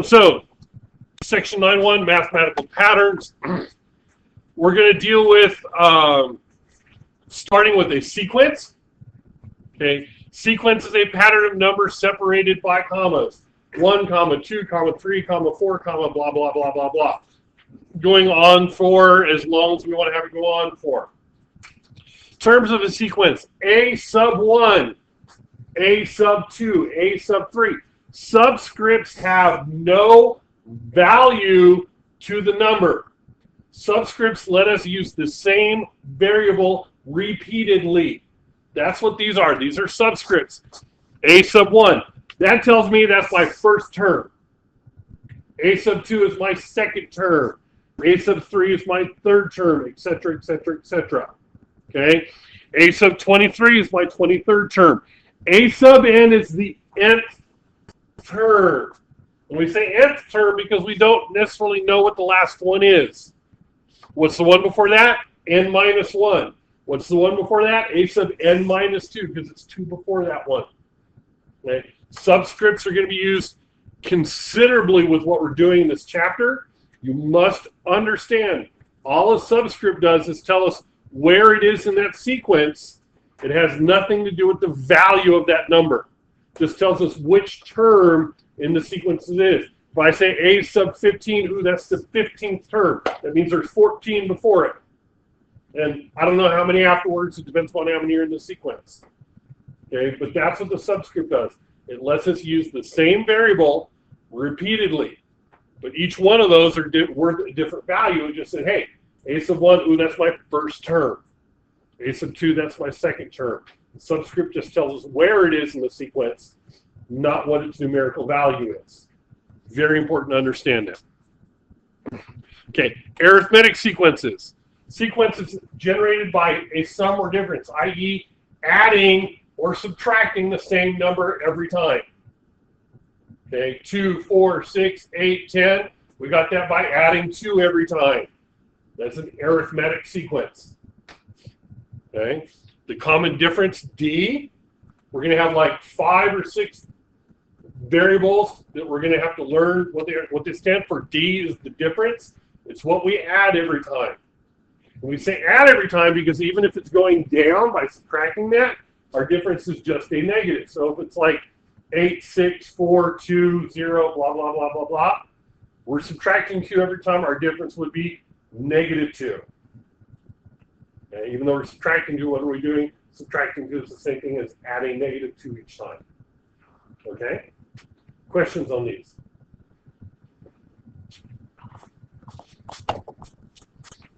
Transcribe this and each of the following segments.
So, section 9.1, mathematical patterns. We're going to deal with starting with a sequence. Okay, sequence is a pattern of numbers separated by commas. 1, comma, 2, comma, 3, comma, 4, comma, blah, blah, blah, blah, blah. Going on for as long as we want to have it go on for. Terms of a sequence: A sub 1, A sub 2, A sub 3. Subscripts have no value to the number. Subscripts let us use the same variable repeatedly. That's what these are. These are subscripts. A sub 1. That tells me that's my first term. A sub 2 is my second term. A sub 3 is my third term, etc., etc., etc. Okay? A sub 23 is my 23rd term. A sub n is the nth term. And we say nth term because we don't necessarily know what the last one is. What's the one before that? N minus 1. What's the one before that? A sub n minus 2, because it's 2 before that one. Okay? Subscripts are going to be used considerably with what we're doing in this chapter. You must understand, all a subscript does is tell us where it is in that sequence. It has nothing to do with the value of that number. Just tells us which term in the sequence it is. If I say A sub 15, ooh, that's the 15th term. That means there's 14 before it. And I don't know how many afterwards. It depends on how many are in the sequence. Okay, but that's what the subscript does. It lets us use the same variable repeatedly. But each one of those are worth a different value. It just said, hey, A sub 1, ooh, that's my first term. A sub 2, that's my second term. The subscript just tells us where it is in the sequence, not what its numerical value is. Very important to understand that. Okay, arithmetic sequences. Sequences generated by a sum or difference, i.e. adding or subtracting the same number every time. Okay, 2, 4, 6, 8, 10. We got that by adding 2 every time. That's an arithmetic sequence. Okay, the common difference, D, we're going to have like 5 or 6 variables that we're going to have to learn what they stand for. D is the difference. It's what we add every time. And we say add every time because even if it's going down by subtracting that, our difference is just a negative. So if it's like 8, 6, 4, 2, 0, blah, blah, blah, blah, blah, we're subtracting 2 every time, our difference would be negative 2. Okay? Even though we're subtracting 2, what are we doing? Subtracting 2 is the same thing as adding negative 2 each time. Okay? Questions on these?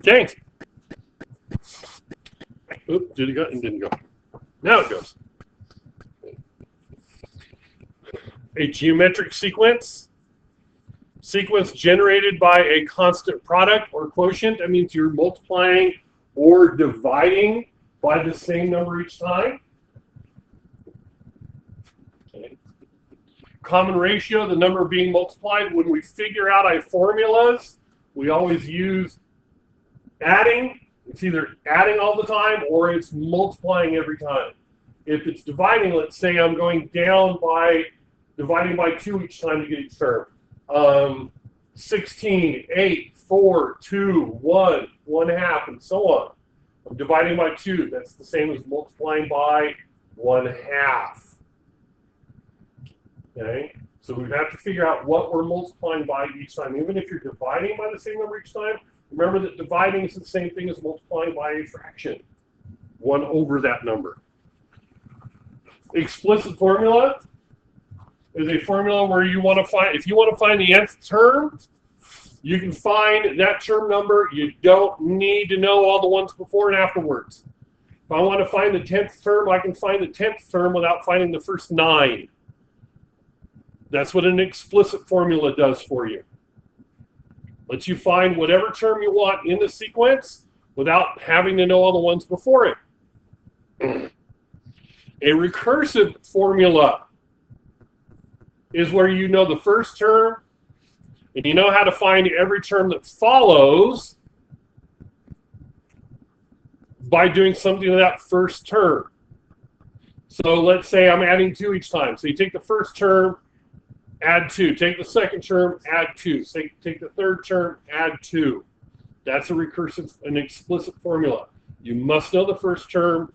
Okay. Oop, did it go? It didn't go. Now it goes. A geometric sequence. Sequence generated by a constant product or quotient. That means you're multiplying or dividing by the same number each time. Okay. Common ratio, the number being multiplied. When we figure out our formulas, we always use adding. It's either adding all the time or it's multiplying every time. If it's dividing, let's say I'm going down by dividing by 2 each time to get each term. 16, 8, 4, 2, 1, 1/2, and so on. I'm dividing by 2. That's the same as multiplying by 1/2. Okay? So we have to figure out what we're multiplying by each time. Even if you're dividing by the same number each time, remember that dividing is the same thing as multiplying by a fraction. 1 over that number. Explicit formula is a formula where you want to find, if you want to find the nth term, you can find that term number. You don't need to know all the ones before and afterwards. If I want to find the 10th term, I can find the 10th term without finding the first 9. That's what an explicit formula does for you. Lets you find whatever term you want in the sequence without having to know all the ones before it. A recursive formula is where you know the first term and you know how to find every term that follows by doing something to that first term. So let's say I'm adding 2 each time. So you take the first term add 2. Take the second term, add 2. Take the third term, add 2. That's a recursive, an explicit formula. You must know the first term,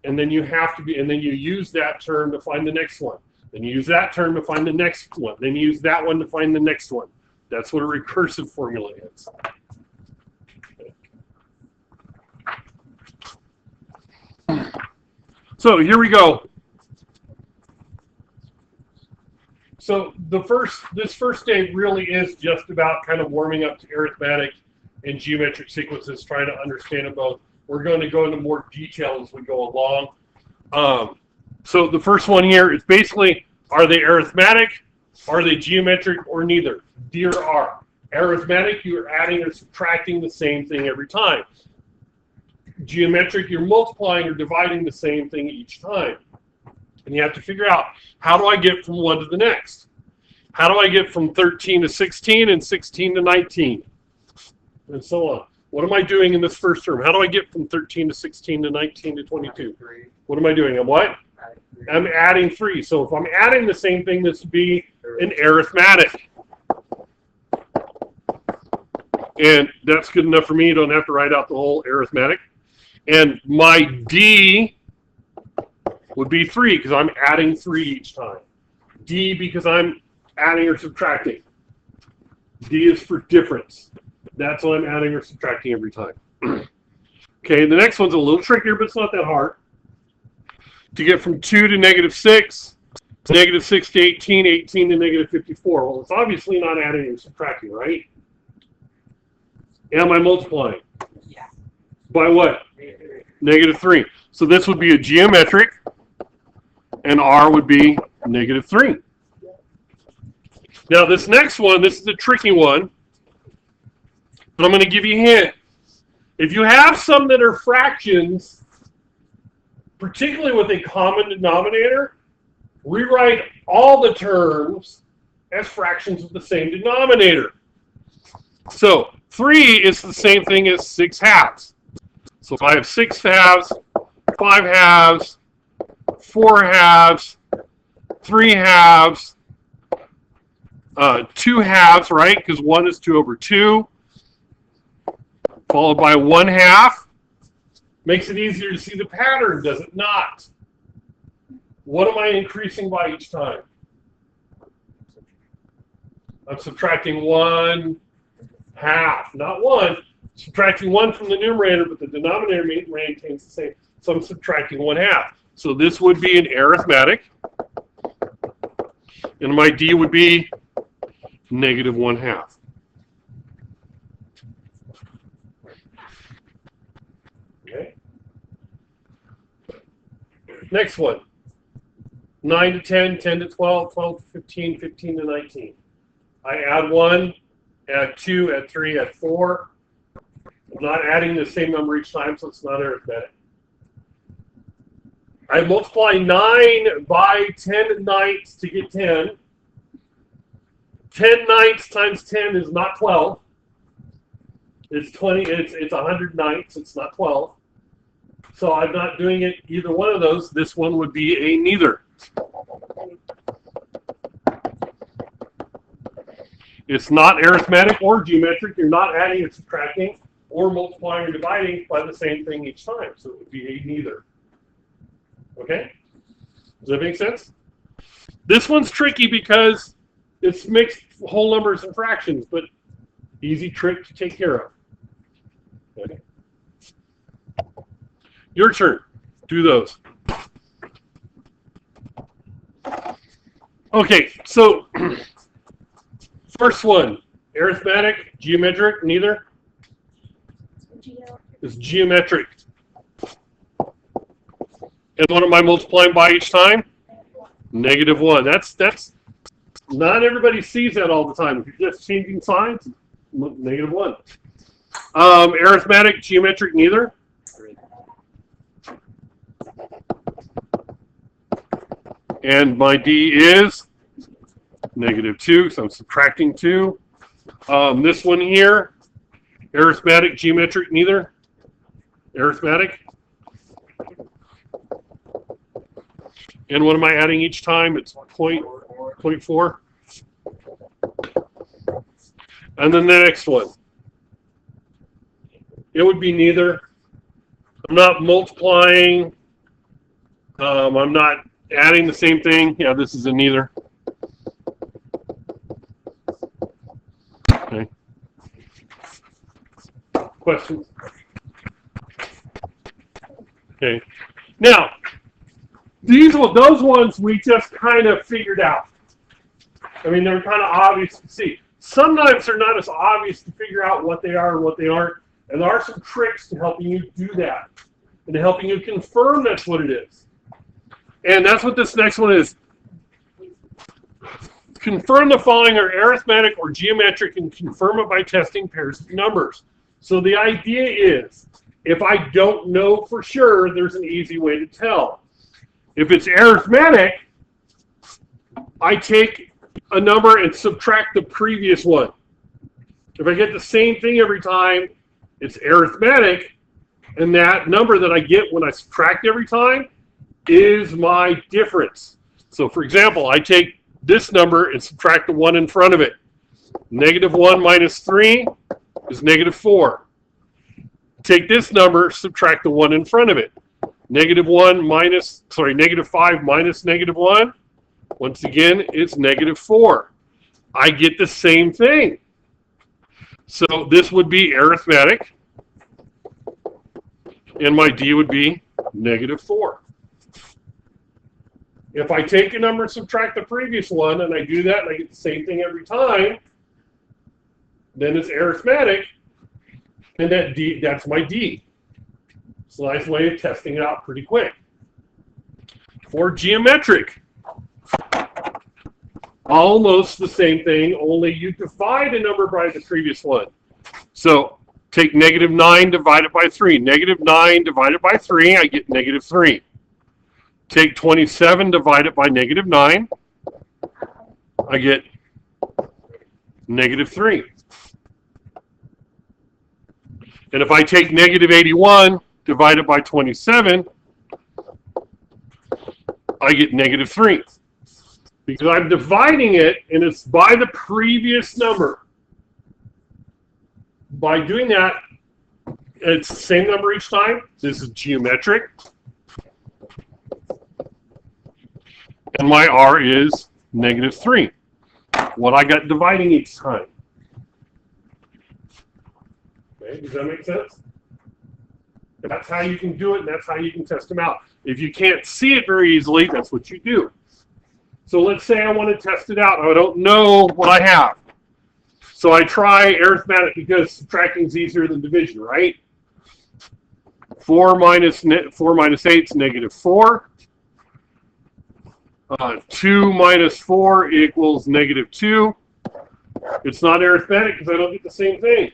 and then you use that term to find the next one. Then you use that term to find the next one. Then you use that one to find the next one. That's what a recursive formula is. So here we go. So this first day really is just about kind of warming up to arithmetic and geometric sequences, trying to understand them both. We're going to go into more detail as we go along. So the first one here is basically, are they arithmetic, are they geometric, or neither? D or R. Arithmetic, you're adding or subtracting the same thing every time. Geometric, you're multiplying or dividing the same thing each time. And you have to figure out, how do I get from one to the next? How do I get from 13 to 16 and 16 to 19? And so on. What am I doing in this first term? How do I get from 13 to 16 to 19 to 22? What am I doing? I'm what? I'm adding 3. So if I'm adding the same thing, this would be an arithmetic. And that's good enough for me. You don't have to write out the whole arithmetic. And my D would be 3 because I'm adding 3 each time. D because I'm adding or subtracting. D is for difference. That's what I'm adding or subtracting every time. Okay, the next one's a little trickier, but it's not that hard. To get from 2 to -6, to -6 to 18, 18 to -54. Well, it's obviously not adding or subtracting, right? Am I multiplying? Yeah. By what? -3. So this would be a geometric, and R would be -3. Now this next one, this is a tricky one, but I'm going to give you a hint. If you have some that are fractions, particularly with a common denominator, rewrite all the terms as fractions with the same denominator. So 3 is the same thing as 6 halves. So if I have 6 halves, 5 halves, 4 halves, 3 halves, 2 halves, right? Because 1 is 2 over 2, followed by 1/2. Makes it easier to see the pattern, does it not? What am I increasing by each time? I'm subtracting 1/2, not 1. Subtracting 1 from the numerator, but the denominator maintains the same. So I'm subtracting 1/2. So this would be an arithmetic. And my D would be -1/2. Okay. Next one. 9 to 10, 10 to 12, 12 to 15, 15 to 19. I add 1, add 2, add 3, add 4. I'm not adding the same number each time, so it's not arithmetic. I multiply 9 by 10 ninths to get 10. 10 ninths times 10 is not 12. It's 20. It's 100 ninths. It's not 12. So I'm not doing it either one of those. This one would be a neither. It's not arithmetic or geometric. You're not adding or subtracting or multiplying or dividing by the same thing each time. So it would be a neither. Okay? Does that make sense? This one's tricky because it's mixed whole numbers and fractions, but easy trick to take care of. Okay? Your turn. Do those. Okay, so first one, arithmetic, geometric, neither. It's geometric. And what am I multiplying by each time? -1. That's not everybody sees that all the time. If you're just changing signs, -1. Arithmetic, geometric, neither. And my D is -2, so I'm subtracting 2. This one here, arithmetic, geometric, neither. Arithmetic. And what am I adding each time? It's 0.4. And then the next one. It would be neither. I'm not multiplying. I'm not adding the same thing. Yeah, this is a neither. Okay. Questions? Okay. Now, those ones we just kind of figured out. I mean, they're kind of obvious to see. Sometimes they're not as obvious to figure out what they are and what they aren't. And there are some tricks to helping you do that and to helping you confirm that's what it is. And that's what this next one is. Confirm the following are arithmetic or geometric and confirm it by testing pairs of numbers. So the idea is, if I don't know for sure, there's an easy way to tell. If it's arithmetic, I take a number and subtract the previous one. If I get the same thing every time, it's arithmetic, and that number that I get when I subtract every time is my difference. So for example, I take this number and subtract the 1 in front of it. -1 minus 3 is -4. Take this number, subtract the 1 in front of it. -5 minus -1, once again, it's -4. I get the same thing. So this would be arithmetic, and my D would be -4. If I take a number and subtract the previous one, and I do that, and I get the same thing every time, then it's arithmetic, and that's my D. It's a nice way of testing it out pretty quick. For geometric, almost the same thing, only you divide a number by the previous one. So take -9 divided by 3. -9 divided by 3, I get -3. Take 27 divided by -9, I get -3. And if I take -81 divided by 27, I get -3. Because I'm dividing it, and it's by the previous number. By doing that, it's the same number each time. This is geometric. And my R is -3. What I got dividing each time. Okay, does that make sense? That's how you can do it, and that's how you can test them out. If you can't see it very easily, that's what you do. So let's say I want to test it out. I don't know what I have. So I try arithmetic because subtracting is easier than division, right? 4 minus 8 is -4. 2 minus 4 equals -2. It's not arithmetic because I don't get the same thing.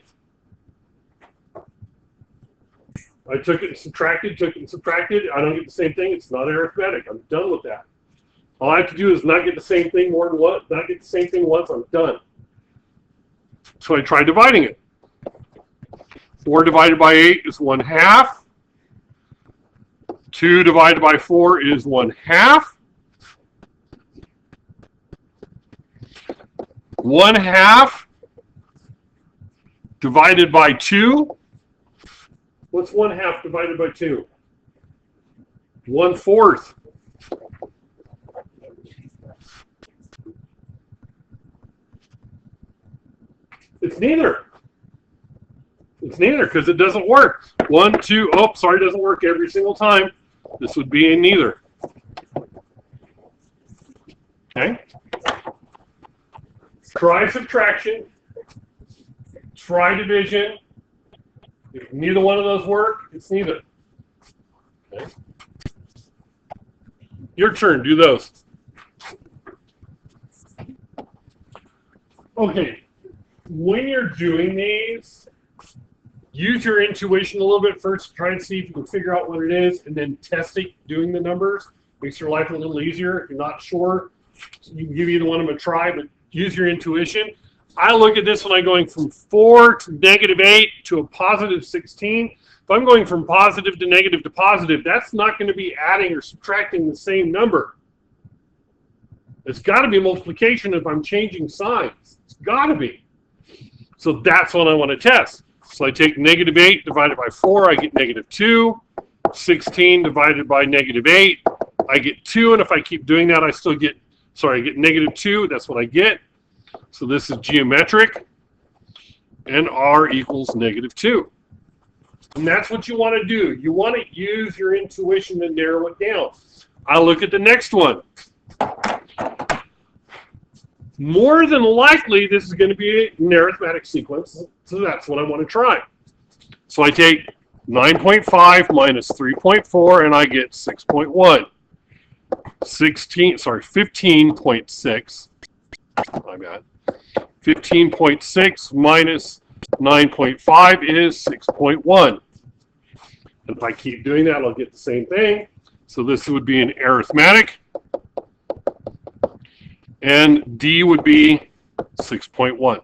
I took it and subtracted, I don't get the same thing. It's not arithmetic. I'm done with that. All I have to do is not get the same thing more than once, not get the same thing once, I'm done. So I try dividing it. 4 divided by 8 is 1/2. 2 divided by 4 is 1/2. 1/2 divided by 2. What's 1/2 divided by 2? 1/4. It's neither. It's neither because it doesn't work. 1, 2, oh, sorry, it doesn't work every single time. This would be a neither. Okay? Try subtraction. Try division. If neither one of those work, it's neither. Okay? Your turn. Do those. Okay. When you're doing these, use your intuition a little bit first. Try and see if you can figure out what it is, and then test it doing the numbers. Makes your life a little easier. If you're not sure, you can give either one of them a try, but use your intuition. I look at this when I'm going from 4 to -8 to a positive 16. If I'm going from positive to negative to positive, that's not going to be adding or subtracting the same number. It's got to be multiplication if I'm changing signs. It's got to be. So that's what I want to test. So I take negative 8 divided by 4, I get negative 2. 16 divided by negative 8, I get 2. And if I keep doing that, I still get, I get negative 2. That's what I get. So this is geometric. And R equals negative 2. And that's what you want to do. You want to use your intuition to narrow it down. I'll look at the next one. More than likely, this is going to be an arithmetic sequence, so that's what I want to try. So I take 9.5 minus 3.4, and I get 6.1. 15.6, my bad. 15.6 minus 9.5 is 6.1. And if I keep doing that, I'll get the same thing. So this would be an arithmetic. And D would be 6.1.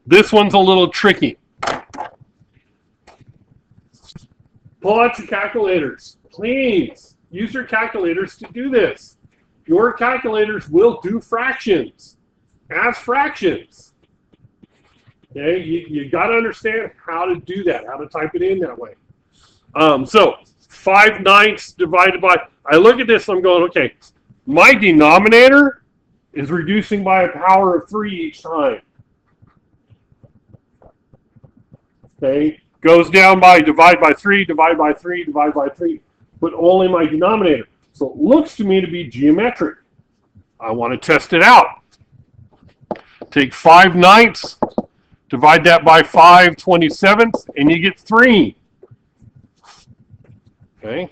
This one's a little tricky. Pull out your calculators. Please use your calculators to do this. Your calculators will do fractions as fractions. Okay, you got to understand how to do that, how to type it in that way. So 5/9 divided by, I look at this, I'm going, okay, my denominator is reducing by a power of 3 each time. Okay, goes down by divide by 3, divide by 3, divide by 3, but only my denominator. So it looks to me to be geometric. I want to test it out. Take 5/9, divide that by 5/27, and you get 3. Okay.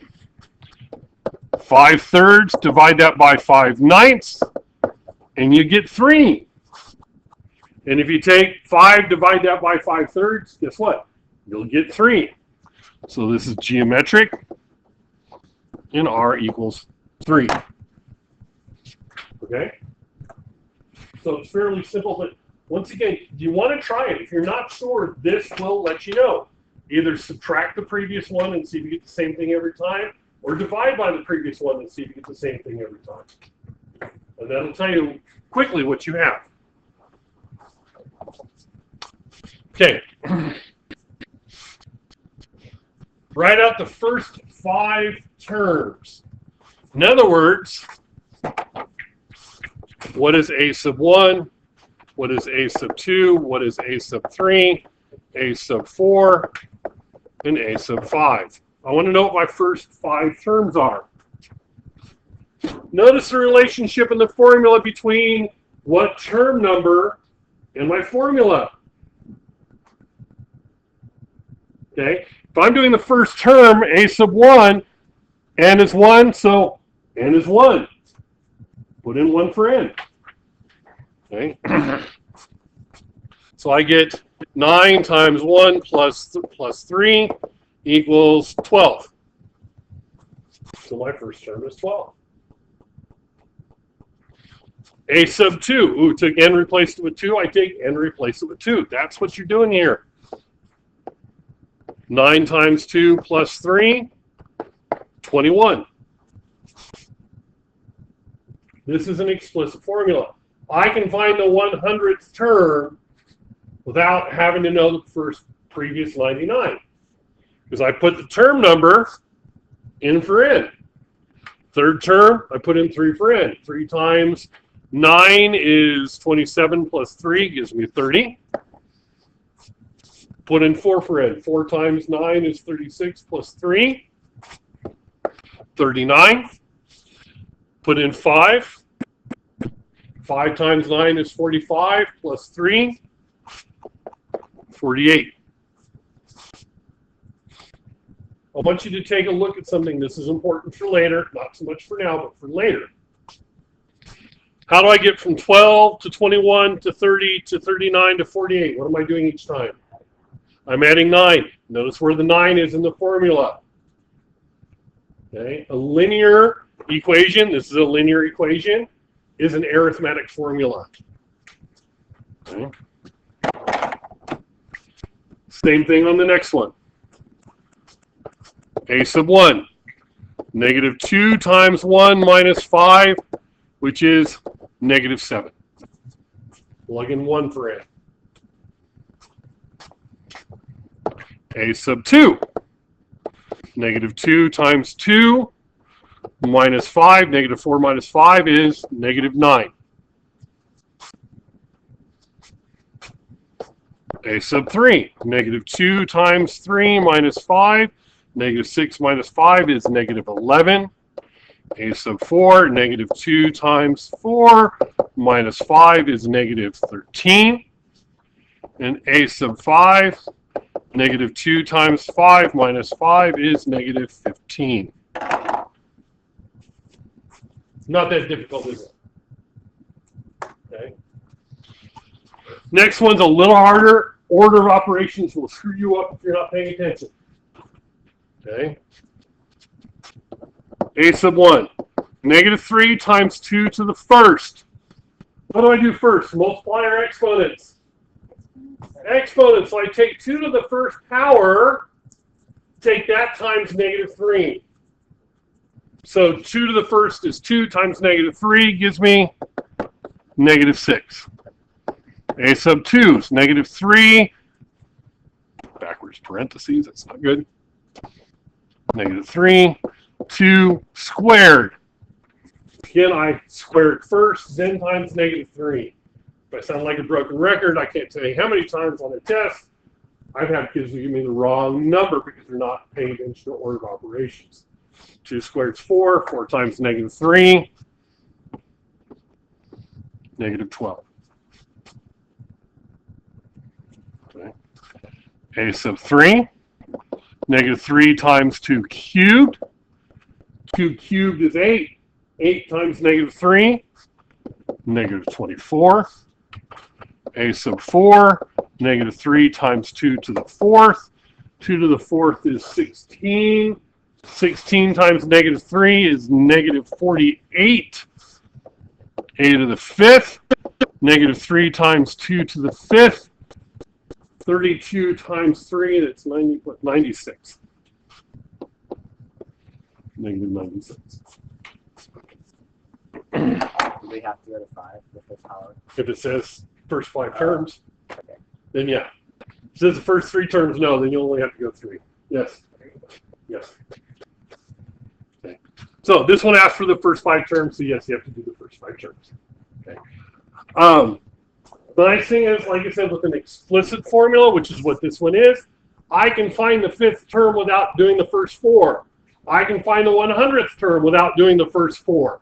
5/3, divide that by 5/9, and you get 3. And if you take 5, divide that by 5/3, guess what? You'll get 3. So this is geometric, and R equals 3. Okay? So it's fairly simple, but once again, you want to try it. If you're not sure, this will let you know. Either subtract the previous one and see if you get the same thing every time, or divide by the previous one and see if you get the same thing every time. And that'll tell you quickly what you have. Okay. Write out the first 5 terms. In other words, what is a sub 1? What is a sub 2? What is a sub 3? A sub 4? And a sub 5. I want to know what my first 5 terms are. Notice the relationship in the formula between what term number and my formula. Okay, if I'm doing the first term, a sub 1, n is 1, so n is 1. Put in 1 for n. Okay, so I get 9 times 1 plus 3 equals 12. So my first term is 12. A sub 2. Ooh, took n, replaced it with 2. I take n, replace it with 2. That's what you're doing here. 9 times 2 plus 3, 21. This is an explicit formula. I can find the 100th term without having to know the first previous 99. Because I put the term number in for n. Third term, I put in 3 for n. 3 times 9 is 27 plus 3 gives me 30. Put in 4 for n. 4 times 9 is 36 plus 3. 39. Put in 5. 5 times 9 is 45 plus 3. 48. I want you to take a look at something. This is important for later. Not so much for now, but for later. How do I get from 12 to 21 to 30 to 39 to 48? What am I doing each time? I'm adding 9. Notice where the 9 is in the formula. Okay, a linear equation, this is a linear equation, is an arithmetic formula. Okay. Same thing on the next one. A sub 1. Negative 2 times 1 minus 5, which is negative 7. Plug in 1 for n. A sub 2. Negative 2 times 2 minus 5. Negative 4 minus 5 is negative 9. A sub 3. Negative 2 times 3 minus 5. Negative 6 minus 5 is negative 11. A sub 4. Negative 2 times 4 minus 5 is negative 13. And a sub 5. Negative 2 times 5 minus 5 is negative 15. Not that difficult, is it? Okay. Next one's a little harder. Order of operations will screw you up if you're not paying attention. Okay. A sub 1. Negative 3 times 2 to the first. What do I do first? Multiply or exponents? Exponents. So I take 2 to the first power, take that times negative 3. So 2 to the first is 2 times negative 3 gives me negative 6. A sub 2 is negative 3. Backwards parentheses, that's not good. Negative 3. 2 squared. Again, I squared first, then times negative 3. If I sound like a broken record, I can't tell you how many times on a test I've had kids who give me the wrong number because they're not paying attention to order of operations. 2 squared is 4. 4 times negative 3. Negative 12. Okay. A sub 3. Negative 3 times 2 cubed. 2 cubed is 8. 8 times negative 3. Negative 24. A sub 4. Negative 3 times 2 to the fourth. 2 to the fourth is 16. 16 times negative 3 is negative 48. A to the fifth. Negative 3 times 2 to the fifth. 32 times 3, that's 96. Negative 96. Do we have to go to 5 with the power? If it says first 5 terms, then yeah. If it says the first 3 terms, no, then you only have to go 3. Yes. Yes. Okay. So this one asks for the first 5 terms, so yes, you have to do the first 5 terms. Okay. The nice thing is, like I said, with an explicit formula, which is what this one is, I can find the 5th term without doing the first 4. I can find the 100th term without doing the first 4.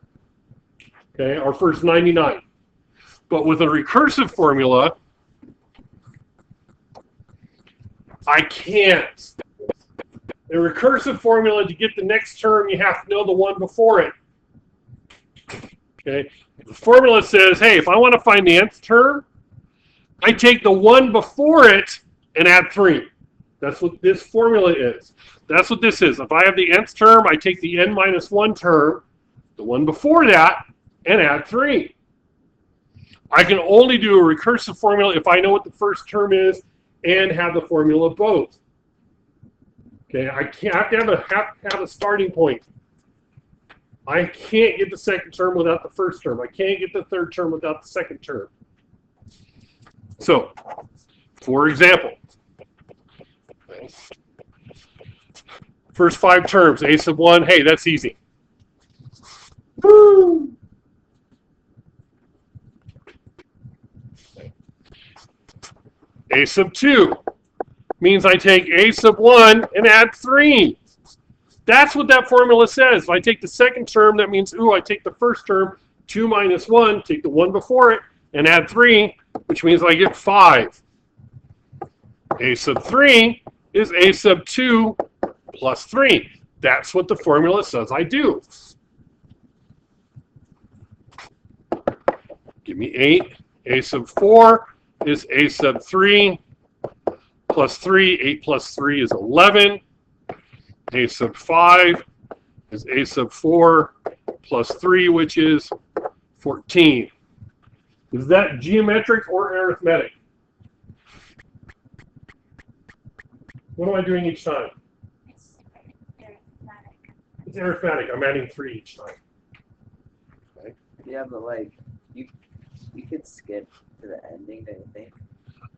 Okay, or first 99. But with a recursive formula, I can't. A recursive formula, to get the next term, you have to know the one before it. Okay, the formula says, hey, if I want to find the nth term, I take the one before it and add 3. That's what this formula is. That's what this is. If I have the nth term, I take the n minus 1 term, the one before that, and add 3. I can only do a recursive formula if I know what the first term is and have the formula both. Okay, I have to have a starting point. I can't get the second term without the first term. I can't get the third term without the second term. So, for example, first 5 terms, a sub 1, hey, that's easy. Woo! A sub 2 means I take a sub 1 and add 3. That's what that formula says. If I take the second term, that means, ooh, I take the first term, 2 minus 1, take the one before it, and add 3, which means I get 5. A sub 3 is a sub 2 plus 3. That's what the formula says I do. Give me 8. A sub 4 is a sub 3 plus 3. 8 plus 3 is 11. A sub 5 is a sub 4 plus 3, which is 14. Is that geometric or arithmetic? What am I doing each time? It's arithmetic. It's arithmetic. I'm adding 3 each time. Okay. Yeah, but like, you could skip to the ending, don't you think?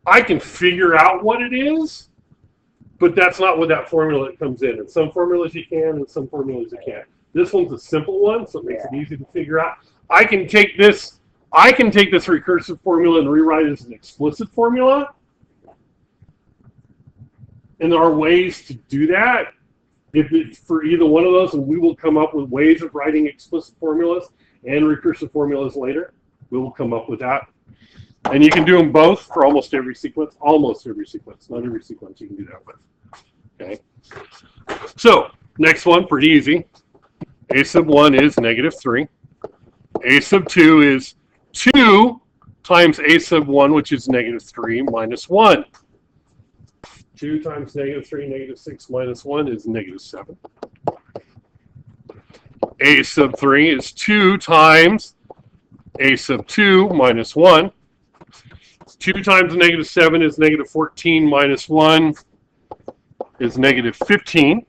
I can figure out what it is, But that's not what that formula comes in. In some formulas you can, and some formulas you can't. This one's a simple one, so it makes it easy to figure out. I can take this recursive formula and rewrite it as an explicit formula. And there are ways to do that if it's for either one of those, and we will come up with ways of writing explicit formulas and recursive formulas later. We will come up with that. And you can do them both for almost every sequence. Almost every sequence. Not every sequence you can do that with. Okay. So, next one, pretty easy. A sub 1 is -3. A sub 2 is 2 times a sub 1, which is -3 minus 1. 2 times -3, -6 minus 1 is -7. A sub 3 is 2 times a sub 2 minus 1. 2 times -7 is -14 minus 1 is -15.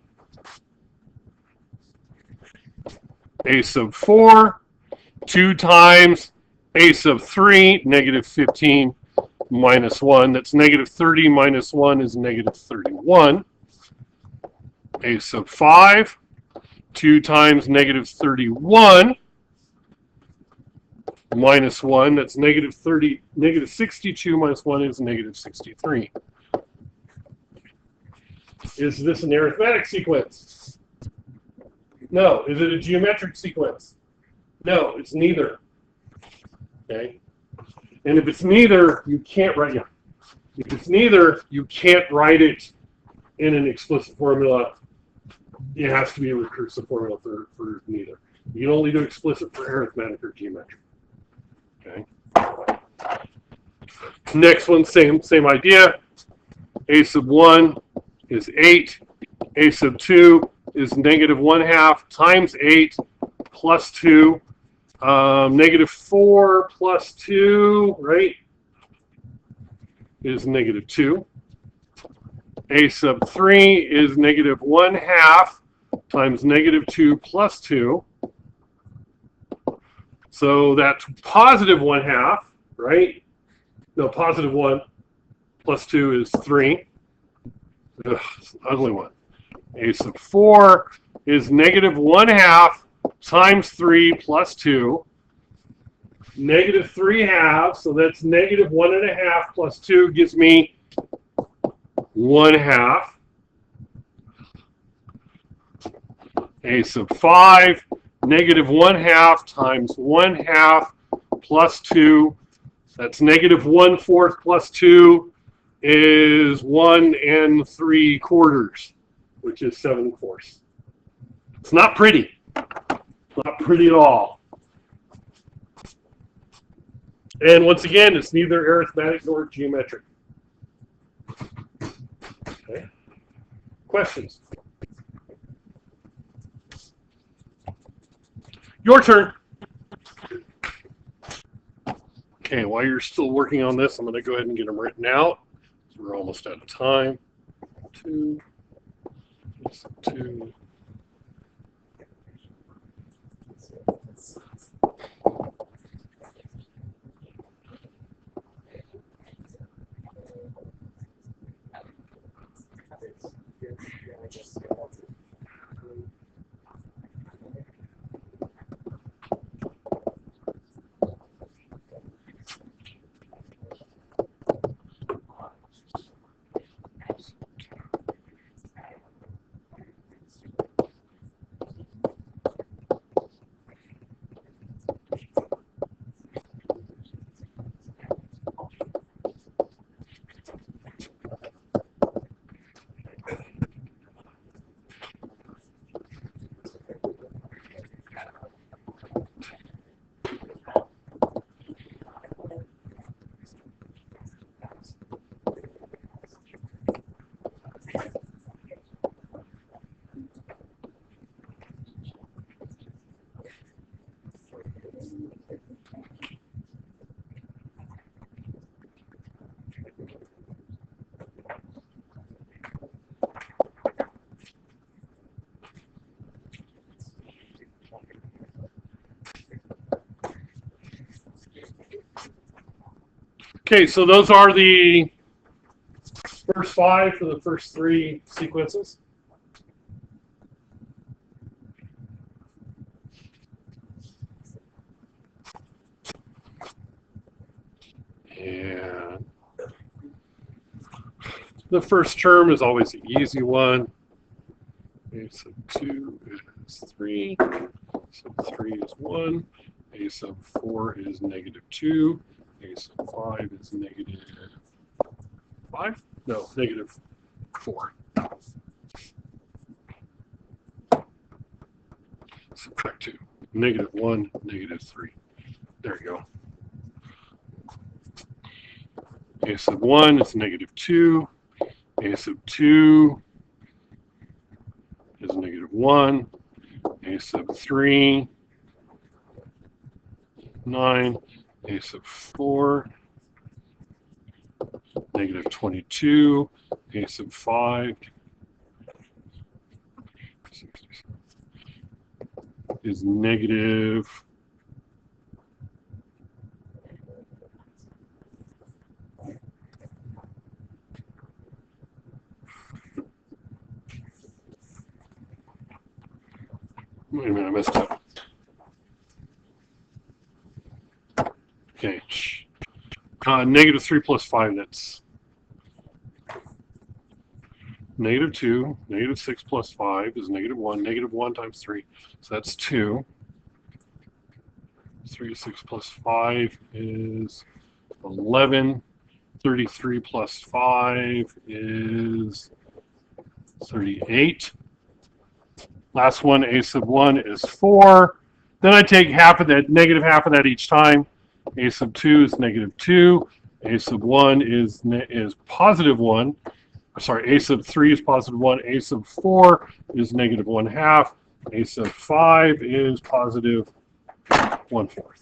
A sub 4, 2 times a sub 3, -15 minus 1. That's -30 minus 1 is -31. A sub 5, 2 times -31 minus 1. That's -62 minus 1 is -63. Is this an arithmetic sequence? No. Is it a geometric sequence? No, it's neither. Okay. And if it's neither, you can't write it. If it's neither, you can't write it in an explicit formula. It has to be a recursive formula for neither. You can only do explicit for arithmetic or geometric. Okay. Next one, same idea. A sub 1 is 8. A sub 2 is -1/2 times 8 plus 2. -4 plus 2, right, is -2. A sub 3 is -1/2 times -2 plus 2. So that's +1/2, right? No, +1 plus 2 is 3. Ugh, it's an ugly one. A sub 4 is -1/2 times 3 plus 2. -3/2, so that's -1.5 plus 2 gives me 1/2. A sub 5, -1/2 times 1/2 plus 2. That's -1/4 plus 2 is 1 3/4, which is 7/4. It's not pretty. Not pretty at all. And once again, it's neither arithmetic nor geometric. Okay. Questions? Your turn. Okay, while you're still working on this, I'm going to go ahead and get them written out. We're almost out of time. 2. Okay, so those are the First 5 for the first 3 sequences. And the first term is always the easy one. A sub 2 is 3. Sub 3 is 1. A sub 4 is negative 2. A sub 5 is negative 5? No, negative 4. Subtract 2. Negative 1, negative 3. There you go. A sub 1 is negative 2. A sub 2 is negative 1. A sub 3, 9. A sub 4, negative 22. A sub 5 is negative 'Wait a minute, I messed up. Okay. Negative 3 plus 5, that's negative 2. Negative 6 plus 5 is negative 1. Negative 1 times 3, so that's 2. 3 6 plus 5 is 11. 33 plus 5 is 38. Last one, a sub 1 is 4. Then I take half of that, negative half of that each time. A sub 2 is negative 2. A sub 1 is positive 1. Sorry, a sub 3 is positive 1. A sub 4 is negative 1/2. A sub 5 is positive 1/4.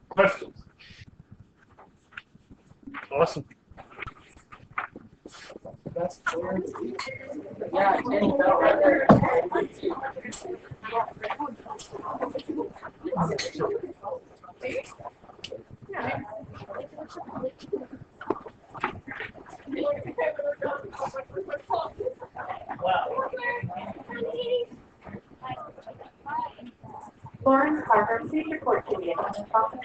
Questions? Awesome. That's clear. Yeah, Jenny fell right there. Lawrence Carver, please report to the attendance office.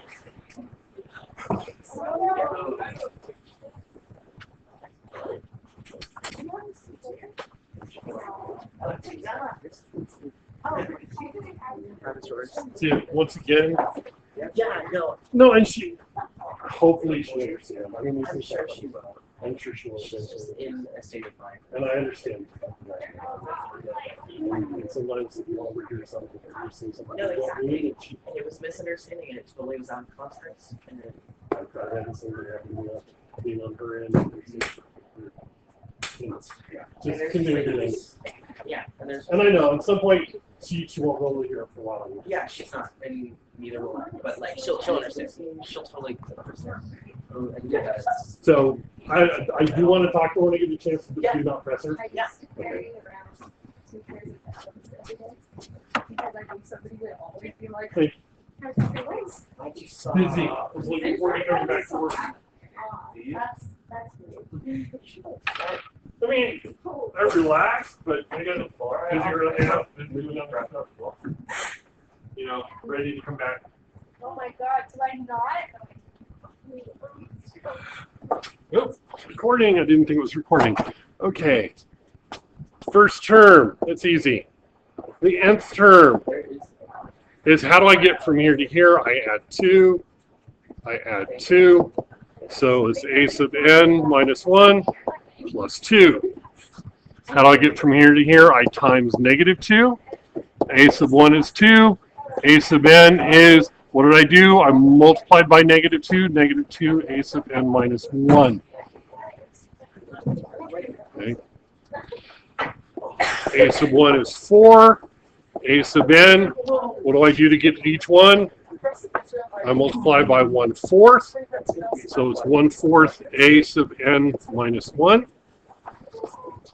See, once again, Yeah, no, no, and she, hopefully she understands. I mean, I'm sure she will. I'm sure she will. She's just in a state of mind. And I understand. And sometimes if you overhear something, or you say something No, you don't mean, exactly. and she, And it was misunderstanding, and it totally was on conference, and then I've got that same happening, being on her end. Just communicating. yeah, and there's And I know at some point she won't really hear it for a while. yeah, she's not, and neither will I. But like she'll understand. She'll totally understand. And yeah, that's- So I do want to talk to her when I get the chance, but do not press her. I used to carry around 2 pairs of headphones every day because I think somebody would always be like, Hey. "How's your voice?" I just saw. Busy. I was looking forward to coming back to work. That's weird. I mean, I relaxed, but I got busier than enough. Moving up, wrapping up. You know, ready to come back. Oh my God, did I not? Nope. Recording. I didn't think it was recording. Okay. First term. It's easy. The nth term is how do I get from here to here? I add 2. I add 2. So it's a sub n minus 1 plus 2. How do I get from here to here? I times negative 2. A sub 1 is 2. A sub n is, what did I do? I multiplied by negative 2. Negative 2, a sub n minus 1. Okay. A sub 1 is 4. A sub n, what do I do to get each one? I multiply by 1/4. So it's 1/4 a sub n minus 1.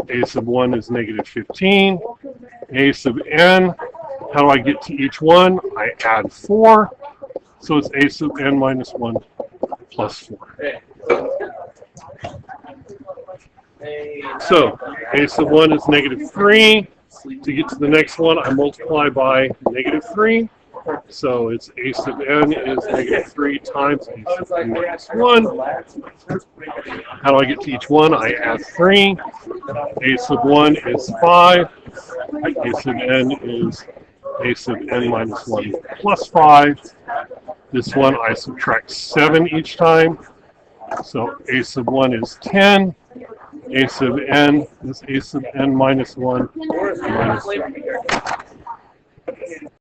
A sub 1 is negative 15. A sub n, how do I get to each one? I add 4. So it's a sub n minus 1 plus 4. So a sub 1 is negative 3. To get to the next one, I multiply by negative 3. So it's a sub n is negative 3 times a sub n minus 1. How do I get to each one? I add 3. A sub 1 is 5. A sub n is a sub n minus 1 plus 5. This one I subtract 7 each time. So a sub 1 is 10. A sub n is a sub n minus 1 minus